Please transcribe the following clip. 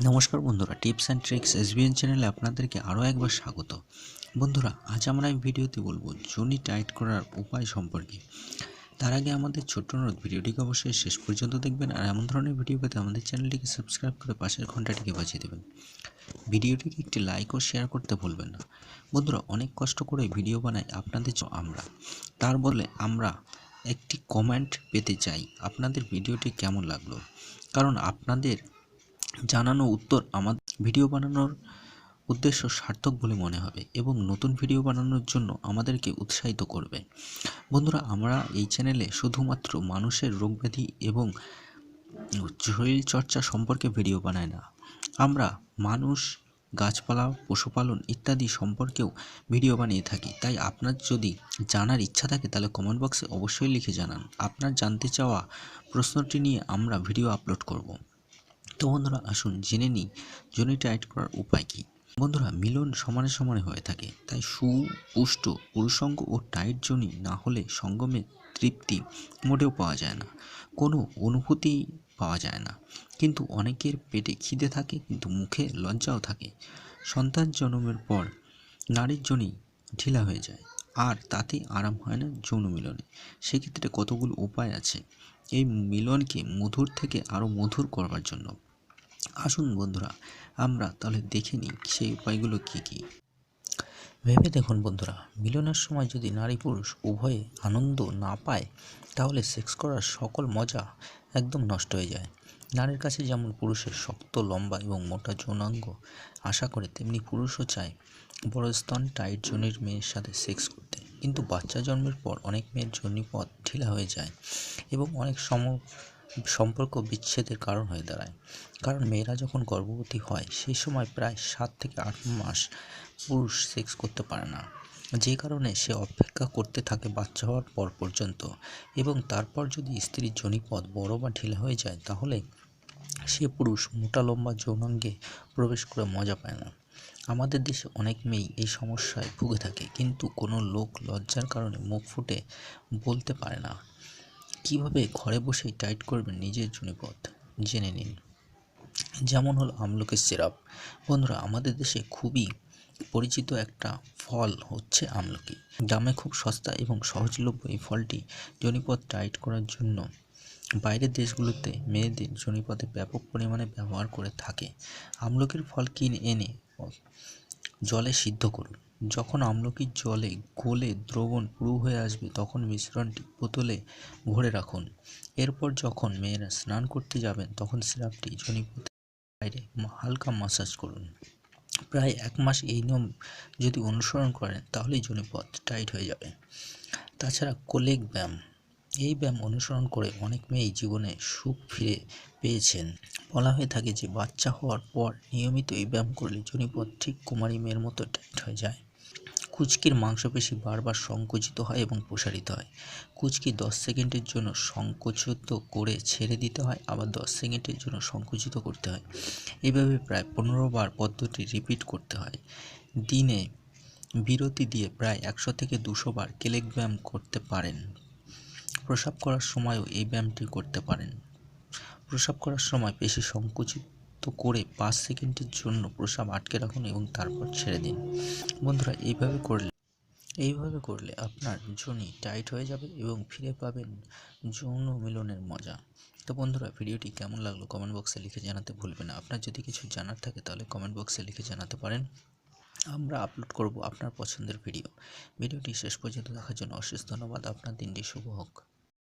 নমস্কার বন্ধুরা, tips and tricks SBN চ্যানেলে আপনাদেরকে আরও একবার স্বাগত। বন্ধুরা, আজ আমরা এই ভিডিওতে বলবো যোনি টাইট করার উপায় সম্পর্কে। তার আগে আমাদের ছোট্ট অনুরোধ, ভিডিওটিকে অবশ্যই শেষ পর্যন্ত দেখবেন আর এমন ধরনের ভিডিও পেতে আমাদের চ্যানেলটিকে সাবস্ক্রাইব করে পাশের ঘন্টাটিকে বাজিয়ে দেবেন। ভিডিওটিকে একটি লাইক ও শেয়ার করতে ভুলবেন না। বন্ধুরা, অনেক কষ্ট করে ভিডিও বানাই আপনাদের আমরা, তার বলে আমরা একটি কমেন্ট পেতে চাই আপনাদের ভিডিওটি কেমন লাগলো, কারণ আপনাদের জানানো উত্তর আমাদের ভিডিও বানানোর উদ্দেশ্য সার্থক বলে মনে হবে এবং নতুন ভিডিও বানানোর জন্য আমাদেরকে উৎসাহিত করবে। বন্ধুরা, আমরা এই চ্যানেলে শুধুমাত্র মানুষের রোগব্যাধি এবং শরীরচর্চা সম্পর্কে ভিডিও বানাই না, আমরা মানুষ, গাছপালা, পশুপালন ইত্যাদি সম্পর্কেও ভিডিও বানিয়ে থাকি। তাই আপনার যদি জানার ইচ্ছা থাকে তাহলে কমেন্ট বক্সে অবশ্যই লিখে জানান। আপনার জানতে চাওয়া প্রশ্নটি নিয়ে আমরা ভিডিও আপলোড করব। তো বন্ধুরা, আসুন জেনে নিই যোনি টাইট করার উপায় কী। বন্ধুরা, মিলন সমানে সমানে হয়ে থাকে, তাই সুপুষ্ট পুরুষাঙ্গ ও টাইট যোনি না হলে সঙ্গমে তৃপ্তি মোটেও পাওয়া যায় না, কোনো অনুভূতি পাওয়া যায় না। কিন্তু অনেকের পেটে খিদে থাকে কিন্তু মুখে লজ্জাও থাকে। সন্তান জন্মের পর নারীর যোনি ঢিলা হয়ে যায় আর তাতে আরাম হয় না যৌন মিলনে। সেক্ষেত্রে কতগুলো উপায় আছে এই মিলনকে মধুর থেকে আরও মধুর করবার জন্য। আসুন বন্ধুরা, আমরা তাহলে দেখে নিই সেই উপায়গুলো কী কী। ভেবে দেখুন বন্ধুরা, মিলনের সময় যদি নারী পুরুষ উভয়ে আনন্দ না পায় তাহলে সেক্স করার সকল মজা একদম নষ্ট হয়ে যায়। নারীর কাছে যেমন পুরুষের শক্ত, লম্বা এবং মোটা যৌনাঙ্গ আশা করে, তেমনি পুরুষও চায় বড় স্তন, টাইট যোনির মেয়ের সাথে সেক্স করতে। কিন্তু বাচ্চা জন্মের পর অনেক মেয়ের যোনিপথ ঢিলা হয়ে যায় এবং অনেক সম্পর্ক বিচ্ছেদের কারণ হয়ে দাঁড়ায়। কারণ মেয়েরা যখন গর্ভবতী হয় সেই সময় প্রায় 7 থেকে 8 মাস পুরুষ সেক্স করতে পারে না, যে কারণে সে অপেক্ষা করতে থাকে বাচ্চা হওয়ার পর পর্যন্ত। এবং তারপর যদি স্ত্রীর যোনিপথ বড় বা ঢিলা হয়ে যায় তাহলে সে পুরুষ মোটা লম্বা যৌনাঙ্গে প্রবেশ করে মজা পায় না। আমাদের দেশে অনেক মেয়েই এই সমস্যায় ভুগে থাকে, কিন্তু কোনো লোক লজ্জার কারণে মুখ ফুটে বলতে পারে না। কিভাবে ঘরে বসেই টাইট করবেন নিজের যোনিপথ জেনে নিন। যেমন হলো আমলকির সিরাপ। বন্ধুরা, আমাদের দেশে খুবই পরিচিত একটা ফল হচ্ছে আমলকি। দামে খুব সস্তা এবং সহজলভ্য এই ফলটি যোনিপথ টাইট করার জন্য বাইরের দেশগুলোতে মেয়েদের যোনিপথে ব্যাপক পরিমাণে ব্যবহার করে থাকে। আমলকির ফল কিনে এনে জলে সিদ্ধ করুন। যখন আমলকির জলে গলে দ্রবণ পুরো হয়ে আসবে তখন মিশ্রণটি বোতলে ভরে রাখুন। এরপর যখন মেয়েরা স্নান করতে যাবেন তখন সিরাপটি যোনিপথের বাইরে হালকা মাসাজ করুন। প্রায় 1 মাস এই নিয়ম যদি অনুসরণ করেন তাহলেই যোনিপথ টাইট হয়ে যাবে। তাছাড়া কোলেক ব্যায়াম, এই ব্যায়াম অনুসরণ করে অনেক মেয়েই জীবনে সুখ ফিরে পেয়েছেন। বলা হয়ে থাকে যে বাচ্চা হওয়ার পর নিয়মিত এই ব্যায়াম করলে যোনিপথ ঠিক কুমারী মেয়ের মতো টাইট হয়ে যায়। কুচকির মাংসপেশি বারবার সংকুচিত হয় এবং প্রসারিত হয়। কুচকি 10 সেকেন্ডের জন্য সংকুচিত করে ছেড়ে দিতে হয়, আবার 10 সেকেন্ডের জন্য সংকুচিত করতে হয়। এভাবে প্রায় 15 বার পদ্ধতি রিপিট করতে হয়। দিনে বিরতি দিয়ে প্রায় 100 থেকে 200 বার কেলেক ব্যায়াম করতে পারেন। প্রস্রাব করার সময়ও এই ব্যায়ামটি করতে পারেন। প্রস্রাব করার সময় পেশি সংকুচিত করে 5 সেকেন্ডের জন্য প্রস্রাব আটকে রাখুন এবং তারপর ছেড়ে দিন। বন্ধুরা, এইভাবে করলে আপনার যোনি টাইট হয়ে যাবে এবং ফিরে পাবেন যৌন মিলনের মজা। তো বন্ধুরা, ভিডিওটি কেমন লাগলো কমেন্ট বক্সে লিখে জানাতে ভুলবেন না। আপনার যদি কিছু জানার থাকে তাহলে কমেন্ট বক্সে লিখে জানাতে পারেন, আমরা আপলোড করব আপনার পছন্দের ভিডিওটি শেষ পর্যন্ত দেখার জন্য অশেষ ধন্যবাদ। আপনার দিনটি শুভ হোক।